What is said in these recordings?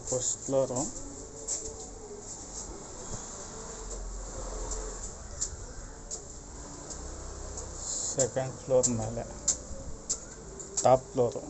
First floor. Second floor ಮೇಲೆ top floor.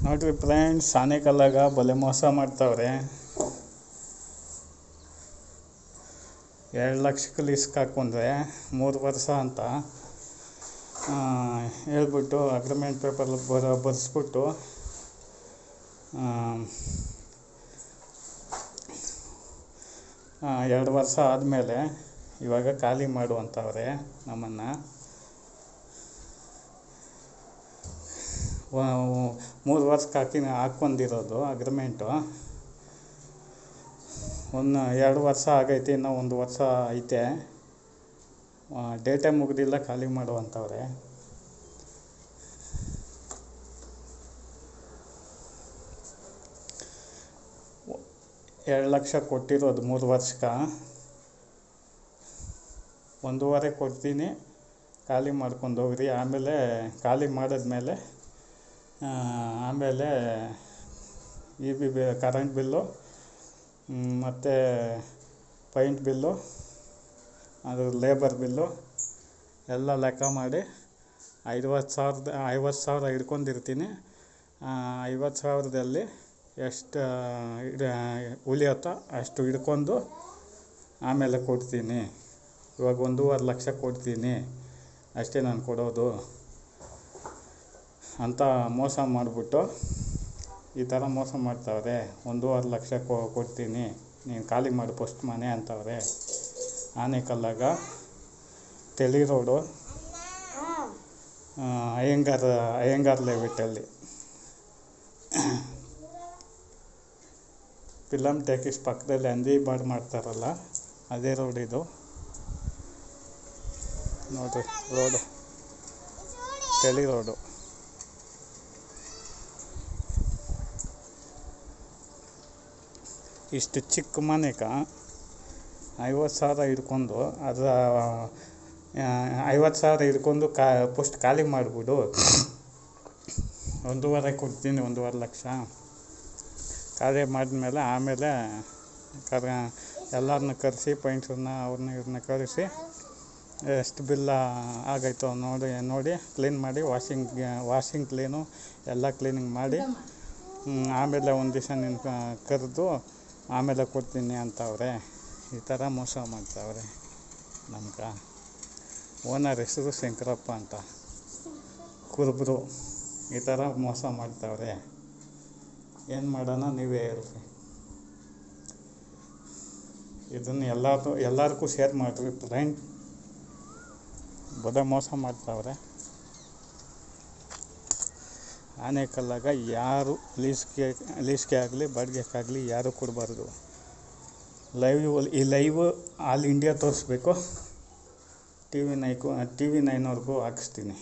ನೋಡ್ರಿ friends, ಆನೆಕಲ್ಲಾಗ ಬಲೆ ಮೋಸ ಮಾಡ್ತಾವ್ರೆ. 2 ಲಕ್ಷಕ್ಕೆ ಲೀಸ್ಗೆ ಹಾಕೊಂಡ್ರೆ 3 ವರ್ಷ ಅಂತ ಹೇಳ್ಬಿಟ್ಟು ಅಗ್ರಿಮೆಂಟ್ ಪೇಪರ್ ಬರೆಸ್ಬಿಟ್ಟು 2 ವರ್ಷ ಆದಮೇಲೆ ಇವಾಗ ಖಾಲಿ ಮಾಡುವಂಥವ್ರೆ ನಮ್ಮನ್ನು. 3 ವರ್ಷಕ್ಕೆ ಹಾಕ್ಕೊಂಡಿರೋದು ಅಗ್ರಿಮೆಂಟು. 2 ವರ್ಷ ಆಗೈತೆ, ಇನ್ನೂ 1 ವರ್ಷ ಐತೆ. ಡೇಟೇ ಮುಗ್ದಿಲ್ಲ, ಖಾಲಿ ಮಾಡುವಂಥವ್ರೆ. $2 ಲಕ್ಷ ಕೊಟ್ಟಿರೋದು 3 ವರ್ಷಕ್ಕೆ. 1.5 ಕೊಡ್ತೀನಿ, ಖಾಲಿ ಮಾಡ್ಕೊಂಡು ಹೋಗ್ರಿ. ಆಮೇಲೆ ಖಾಲಿ ಮಾಡಿದ್ಮೇಲೆ ಆಮೇಲೆ ಕರೆಂಟ್ ಬಿಲ್ಲು ಮತ್ತು ಪೈಂಟ್ ಬಿಲ್ಲು, ಅದು ಲೇಬರ್ ಬಿಲ್ಲು ಎಲ್ಲ ಲೆಕ್ಕ ಮಾಡಿ 50,000 ಹಿಡ್ಕೊಂಡಿರ್ತೀನಿ. 50,000ದಲ್ಲಿ ಎಷ್ಟು ಉಳಿಯುತ್ತೋ ಅಷ್ಟು ಹಿಡ್ಕೊಂಡು ಆಮೇಲೆ ಕೊಡ್ತೀನಿ. ಇವಾಗ 1.5 ಲಕ್ಷ ಕೊಡ್ತೀನಿ, ಅಷ್ಟೇ ನಾನು ಕೊಡೋದು ಅಂತ ಮೋಸ ಮಾಡಿಬಿಟ್ಟು ಈ ಥರ ಮೋಸ ಮಾಡ್ತಾವ್ರೆ. 1.5 ಲಕ್ಷ ಕೊಡ್ತೀನಿ, ನೀನು ಖಾಲಿ ಮಾಡಿ ಫಸ್ಟ್ ಮನೆ ಅಂತವ್ರೆ. ಆನೆಕಲ್ಲಾಗ ತೆಳಿ ರೋಡು, ಅಯ್ಯಂಗಾರ್ ಲೇಔಟಲ್ಲಿ. ಫಿಲಮ್ ಟಾಕೀಸ್ ಪಕ್ಕದಲ್ಲಿ ಹಂದಿ ಬಾರ್ ಮಾಡ್ತಾರಲ್ಲ, ಅದೇ ರೋಡ್ ಇದು. ನೋಡಿರಿ ರೋಡು, ತೆಳಿ ರೋಡು. ಇಷ್ಟು ಚಿಕ್ಕ ಮನೆಗೆ 50,000 ಹಿಡ್ಕೊಂಡು, ಅದು 50,000 ಹಿಡ್ಕೊಂಡು ಫಸ್ಟ್ ಖಾಲಿ ಮಾಡಿಬಿಡು. 1.5 ಕೊಡ್ತೀನಿ, 1.5 ಲಕ್ಷ ಖಾಲಿ ಮಾಡಿದ್ಮೇಲೆ ಆಮೇಲೆ ಎಲ್ಲರನ್ನ ಕರೆಸಿ, ಪೈಂಟ್ರನ್ನ ಇವ್ರನ್ನ ಕರೆಸಿ ಎಷ್ಟು ಬಿಲ್ಲ ಆಗೈತೋ ನೋಡಿ ಕ್ಲೀನ್ ಮಾಡಿ, ವಾಷಿಂಗ್ ಕ್ಲೀನು ಎಲ್ಲ ಕ್ಲೀನಿಂಗ್ ಮಾಡಿ ಆಮೇಲೆ ಒಂದು ದಿವಸ ನೀನು ಕರೆದು ಆಮೇಲೆ ಕೊಡ್ತೀನಿ ಅಂತವ್ರೆ. ಈ ಥರ ಮೋಸ ಮಾಡ್ತಾವ್ರೆ ನಮ್ಗೆ. ಓನರ್ ಹೆಸರು ಶಂಕರಪ್ಪ ಅಂತ, ಕುರುಬರು. ಈ ಥರ ಮೋಸ ಮಾಡ್ತಾವ್ರೆ. ಏನು ಮಾಡೋಣ, ನೀವೇ ಹೇಳ್ರಿ. ಇದನ್ನು ಎಲ್ಲರಿಗೂ ಶೇರ್ ಮಾಡಿರಿ ಫ್ರೆಂಡ್. ಬಲೆ ಮೋಸ ಮಾಡ್ತಾವ್ರೆ. ಆನೆಕಲ್ಲಾಗ ಯಾರು ಲೀಸ್ಗೆ ಆಗಲಿ ಬಾಡಿಗೆಗಾಗಲಿ ಯಾರು ಕೊಡಬಾರ್ದು. ಈ ಲೈವ್ ಆಲ್ ಇಂಡಿಯಾ ತೋರಿಸ್ಬೇಕು. TV9 ಅವ್ರಿಗೂ ಹಾಕಿಸ್ತೀನಿ.